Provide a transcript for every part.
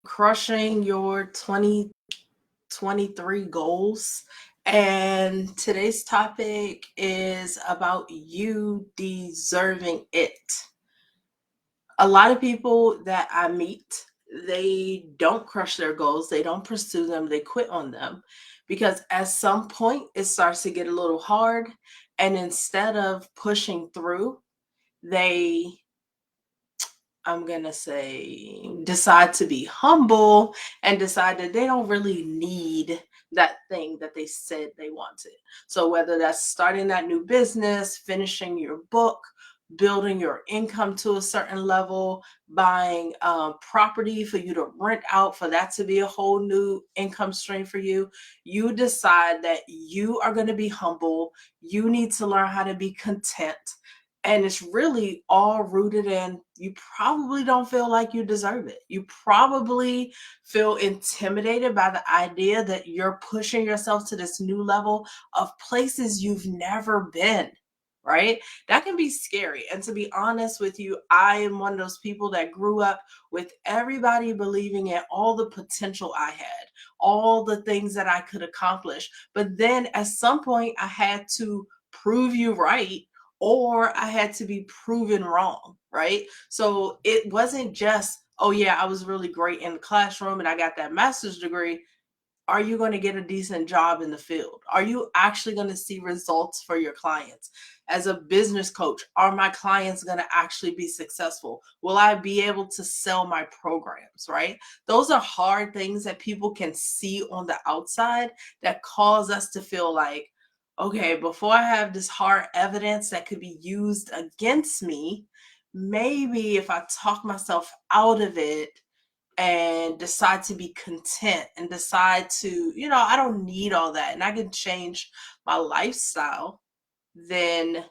crushing your 2023 goals. And today's topic is about you deserving it. A lot of people that I meet, they don't crush their goals, they don't pursue them, they quit on them because at some point it starts to get a little hard. And instead of pushing through, they I'm going to say, decide to be humble and decide that they don't really need that thing that they said they wanted. So, whether that's starting that new business, finishing your book, building your income to a certain level, buying property for you to rent out, for that to be a whole new income stream for you, you decide that you are going to be humble. You need to learn how to be content, and it's really all rooted in you probably don't feel like you deserve it. You probably feel intimidated by the idea that you're pushing yourself to this new level of places you've never been, right? That can be scary. And to be honest with you, I am one of those people that grew up with everybody believing in all the potential I had, all the things that I could accomplish. But then at some point, I had to prove you right, or I had to be proven wrong, right? So it wasn't just, oh yeah, I was really great in the classroom and I got that master's degree. Are you going to get a decent job in the field? Are you actually going to see results for your clients? As a business coach, are my clients going to actually be successful? Will I be able to sell my programs, right? Those are hard things that people can see on the outside that cause us to feel like, okay, before I have this hard evidence that could be used against me, maybe if I talk myself out of it and decide to be content and decide to, I don't need all that and I can change my lifestyle, then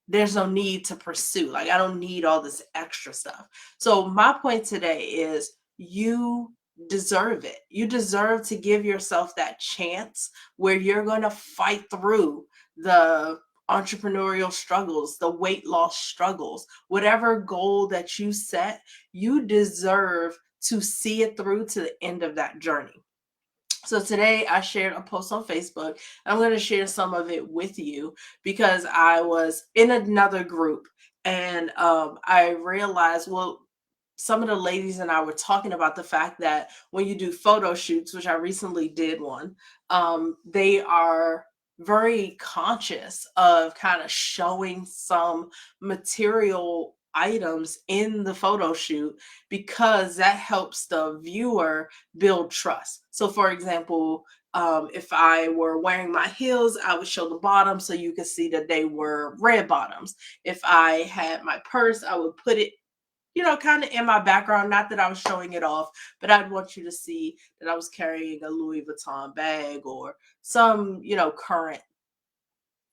there's no need to pursue. Like, I don't need all this extra stuff. So, my point today is you deserve it. You deserve to give yourself that chance where you're going to fight through the entrepreneurial struggles, the weight loss struggles, whatever goal that you set, you deserve to see it through to the end of that journey. So today I shared a post on Facebook. I'm going to share some of it with you because I was in another group and I realized, well, some of the ladies and I were talking about the fact that when you do photo shoots, which I recently did one, they are very conscious of kind of showing some material items in the photo shoot because that helps the viewer build trust. So, for example, if I were wearing my heels, I would show the bottom so you could see that they were red bottoms. If I had my purse, I would put it, kind of in my background. Not that I was showing it off, but I'd want you to see that I was carrying a Louis Vuitton bag or some, current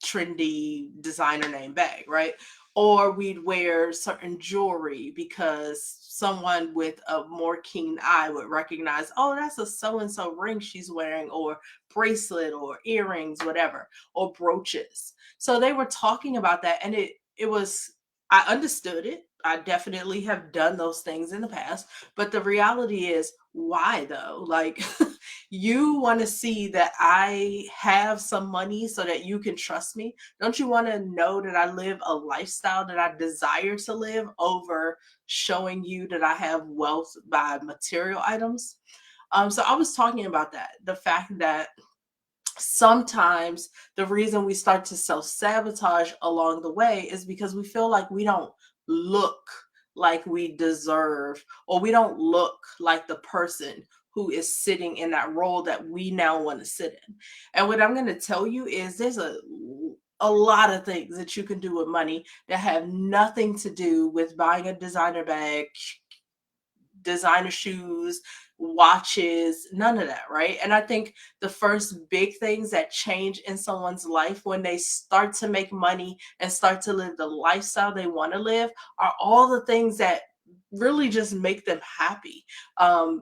trendy designer name bag, right? Or we'd wear certain jewelry because someone with a more keen eye would recognize, oh, that's a so and so ring she's wearing, or bracelet, or earrings, whatever, or brooches. So they were talking about that, and it was, I understood it. I definitely have done those things in the past, but the reality is, why though? Like, you want to see that I have some money so that you can trust me? Don't you want to know that I live a lifestyle that I desire to live over showing you that I have wealth by material items? So I was talking about that, the fact that sometimes the reason we start to self sabotage along the way is because we feel like we don't look like we deserve, or we don't look like the person who is sitting in that role that we now want to sit in. And what I'm going to tell you is there's a lot of things that you can do with money that have nothing to do with buying a designer bag, designer shoes, watches, none of that, right? And I think the first big things that change in someone's life when they start to make money and start to live the lifestyle they want to live are all the things that really just make them happy.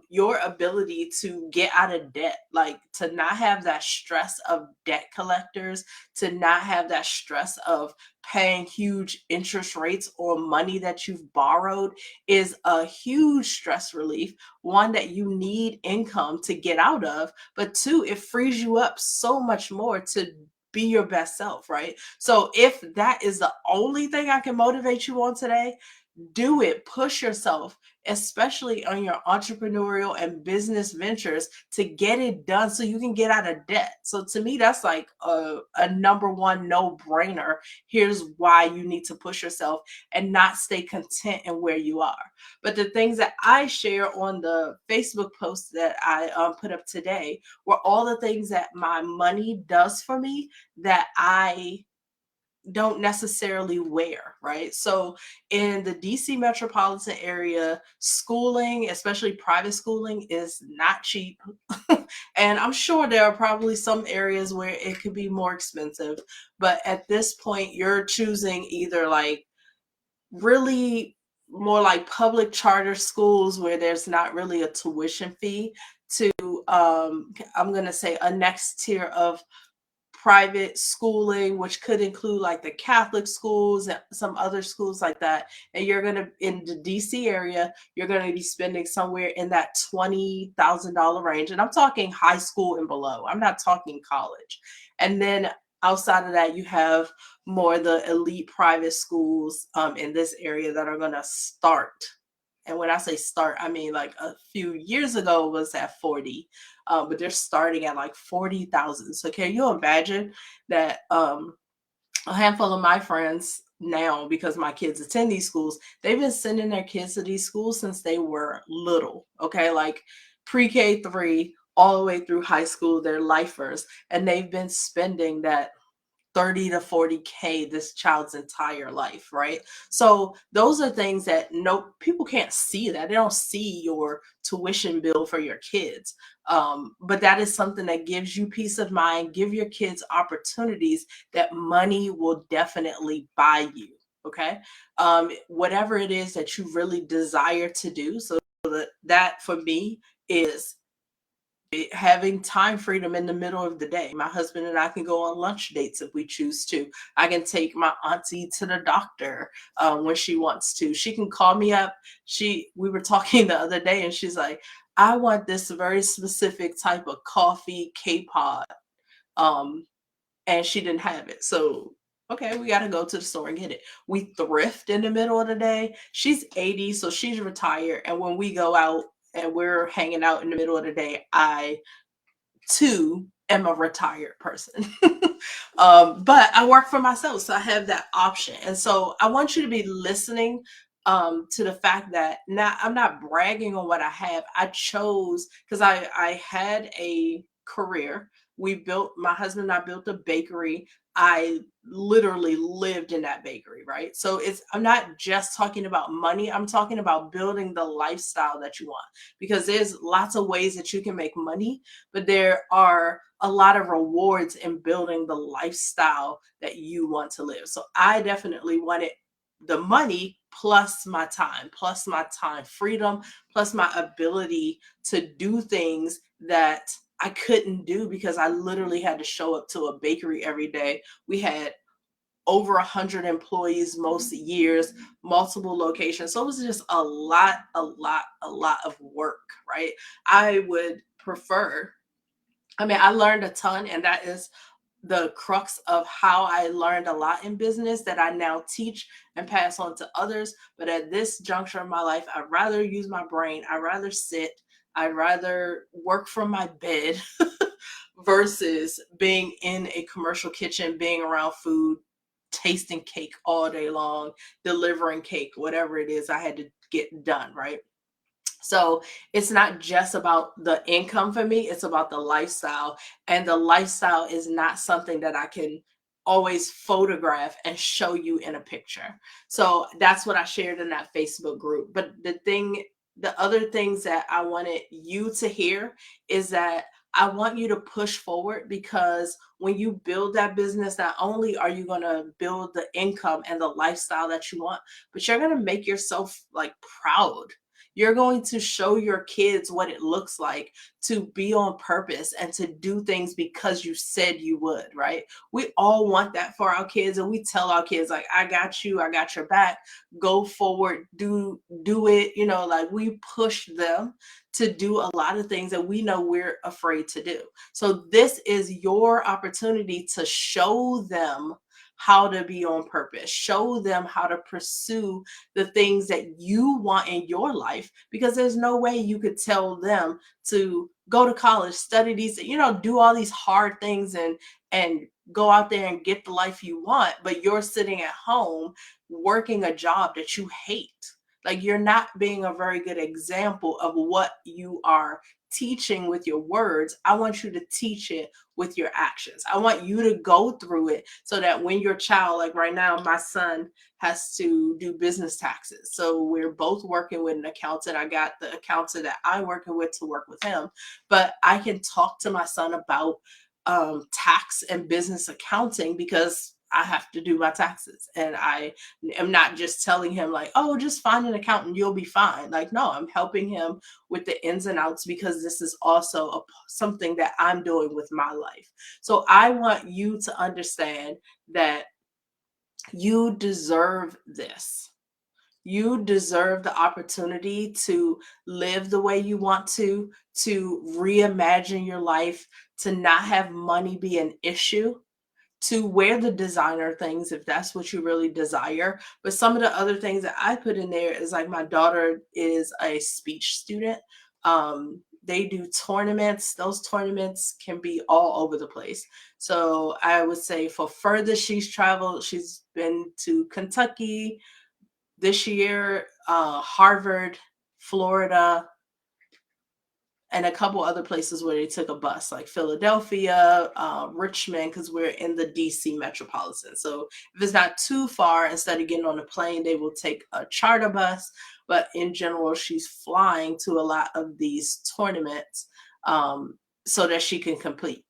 Your ability to get out of debt, like to not have that stress of debt collectors, to not have that stress of paying huge interest rates or money that you've borrowed, is a huge stress relief. One, that you need income to get out of, but two, it frees you up so much more to be your best self, right? So if that is the only thing I can motivate you on today, do it. Push yourself, especially on your entrepreneurial and business ventures, to get it done so you can get out of debt. So to me, that's like a number one no brainer. Here's why you need to push yourself and not stay content in where you are. But the things that I share on the Facebook post that I put up today were all the things that my money does for me that I don't necessarily wear, right? So in the DC metropolitan area, schooling, especially private schooling, is not cheap. And I'm sure there are probably some areas where it could be more expensive. But at this point, you're choosing either like really more like public charter schools where there's not really a tuition fee to I'm going to say a next tier of private schooling, which could include like the Catholic schools and some other schools like that. And you're going to, in the DC area, you're going to be spending somewhere in that $20,000 range. And I'm talking high school and below, I'm not talking college. And then outside of that, you have more the elite private schools in this area that are going to start. And when I say start, I mean like a few years ago was at 40, but they're starting at like 40,000. So can you imagine that a handful of my friends now, because my kids attend these schools, they've been sending their kids to these schools since they were little, okay? Like pre-K 3 all the way through high school, they're lifers, and they've been spending that 30 to 40K this child's entire life, right? So those are things that no people can't see, that they don't see your tuition bill for your kids. But that is something that gives you peace of mind, give your kids opportunities that money will definitely buy you. Okay. Whatever it is that you really desire to do. So that for me is having time freedom in the middle of the day. My husband and I can go on lunch dates if we choose to. I can take my auntie to the doctor when she wants to. She can call me up. We were talking the other day, and she's like, "I want this very specific type of coffee K-pod," um, and she didn't have it. So okay, we got to go to the store and get it. We thrift in the middle of the day. She's 80, so she's retired. And when we go out and we're hanging out in the middle of the day, I too am a retired person. But I work for myself, so I have that option. And so I want you to be listening to the fact that now I'm not bragging on what I have. I chose because I had a career. My husband and I built a bakery. I literally lived in that bakery, right? So I'm not just talking about money, I'm talking about building the lifestyle that you want, because there's lots of ways that you can make money, but there are a lot of rewards in building the lifestyle that you want to live. So I definitely wanted the money plus my time freedom, plus my ability to do things that I couldn't do because I literally had to show up to a bakery every day. We had over 100 employees most years, multiple locations. So it was just a lot of work, right? I would prefer, I learned a ton, and that is the crux of how I learned a lot in business that I now teach and pass on to others. But at this juncture of my life, I'd rather use my brain. I'd rather sit. I'd rather work from my bed versus being in a commercial kitchen, being around food, tasting cake all day long, delivering cake, whatever it is I had to get done, right? So it's not just about the income for me, it's about the lifestyle. And the lifestyle is not something that I can always photograph and show you in a picture. So that's what I shared in that Facebook group. But the other things that I wanted you to hear is that I want you to push forward, because when you build that business, not only are you going to build the income and the lifestyle that you want, but you're going to make yourself like proud. You're going to show your kids what it looks like to be on purpose and to do things because you said you would, right? We all want that for our kids, and we tell our kids like, I got you, I got your back, go forward, do it, like we push them to do a lot of things that we know we're afraid to do. So this is your opportunity to show them how to be on purpose, show them how to pursue the things that you want in your life, because there's no way you could tell them to go to college, study these, do all these hard things and go out there and get the life you want, but you're sitting at home working a job that you hate. Like, you're not being a very good example of what you are teaching with your words. I want you to teach it with your actions. I want you to go through it so that when your child, like right now, my son has to do business taxes. So we're both working with an accountant. I got the accountant that I'm working with to work with him, but I can talk to my son about tax and business accounting because I have to do my taxes. And I am not just telling him like, oh, just find an accountant, you'll be fine. Like, no, I'm helping him with the ins and outs, because this is also something that I'm doing with my life. So I want you to understand that you deserve this. You deserve the opportunity to live the way you want to reimagine your life, to not have money be an issue, to wear the designer things if that's what you really desire. But some of the other things that I put in there is like, my daughter is a speech student. They do tournaments. Those tournaments can be all over the place. So I would say for further she's traveled, she's been to Kentucky this year, Harvard, Florida, and a couple other places where they took a bus, like Philadelphia, Richmond, because we're in the DC metropolitan. So if it's not too far, instead of getting on a plane, they will take a charter bus. But in general, she's flying to a lot of these tournaments, so that she can complete.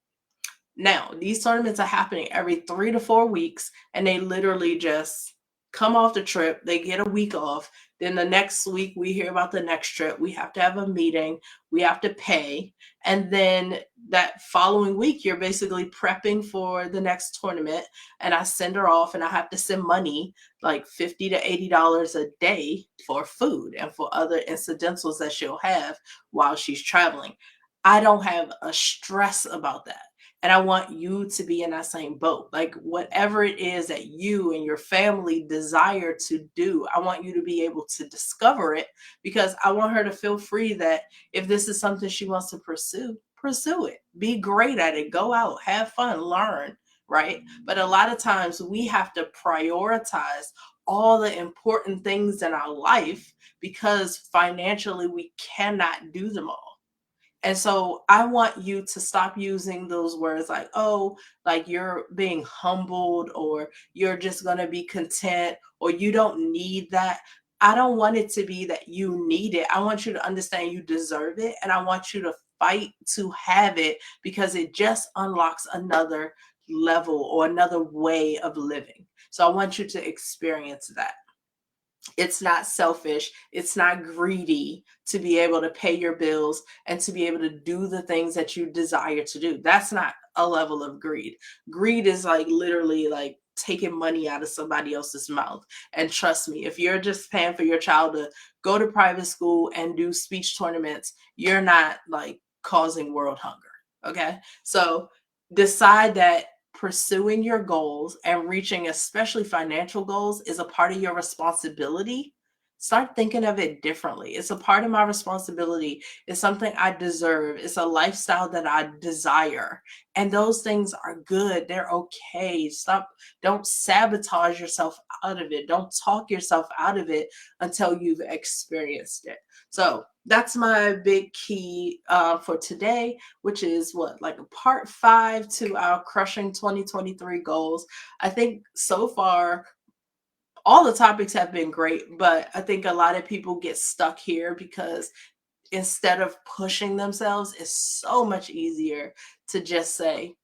Now, these tournaments are happening every 3 to 4 weeks, and they literally just come off the trip. They get a week off. Then the next week, we hear about the next trip. We have to have a meeting. We have to pay. And then that following week, you're basically prepping for the next tournament. And I send her off, and I have to send money, like $50 to $80 a day, for food and for other incidentals that she'll have while she's traveling. I don't have a stress about that. And I want you to be in that same boat. Like, whatever it is that you and your family desire to do, I want you to be able to discover it, because I want her to feel free that if this is something she wants to pursue it. Be great at it. Go out, have fun, learn, right? But a lot of times we have to prioritize all the important things in our life because financially we cannot do them all. And so I want you to stop using those words like, oh, like you're being humbled, or you're just going to be content, or you don't need that. I don't want it to be that you need it. I want you to understand you deserve it. And I want you to fight to have it, because it just unlocks another level or another way of living. So I want you to experience that. It's not selfish, it's not greedy to be able to pay your bills and to be able to do the things that you desire to do. That's not a level of greed. Greed is like literally like taking money out of somebody else's mouth. And trust me, if you're just paying for your child to go to private school and do speech tournaments, you're not like causing world hunger. Okay. So decide that pursuing your goals and reaching, especially financial goals, is a part of your responsibility. Start thinking of it differently. It's a part of my responsibility. It's something I deserve. It's a lifestyle that I desire. And those things are good. They're okay. Don't sabotage yourself out of it. Don't talk yourself out of it until you've experienced it. So that's my big key for today, which is what, like a part 5 to our crushing 2023 goals. I think so far all the topics have been great, but I think a lot of people get stuck here because instead of pushing themselves, it's so much easier to just say,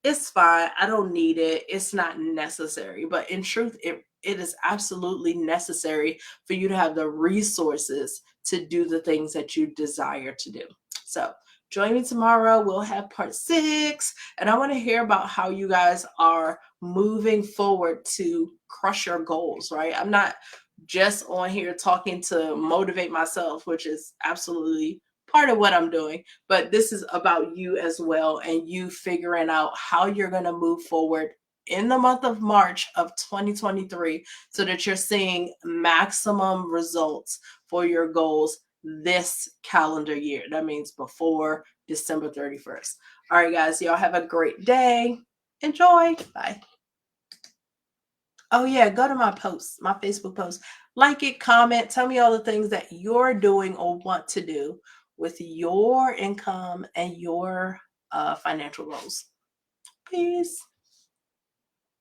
it's fine. I don't need it. It's not necessary. But in truth, it is absolutely necessary for you to have the resources to do the things that you desire to do. So join me tomorrow. We'll have part 6. And I want to hear about how you guys are moving forward to crush your goals, right? I'm not just on here talking to motivate myself, which is absolutely part of what I'm doing, but this is about you as well, and you figuring out how you're going to move forward in the month of March of 2023 so that you're seeing maximum results for your goals this calendar year. That means before December 31st. All right, guys, y'all have a great day. Enjoy. Bye. Oh, yeah, go to my post, my Facebook post. Like it, comment, tell me all the things that you're doing or want to do with your income and your financial goals. Peace.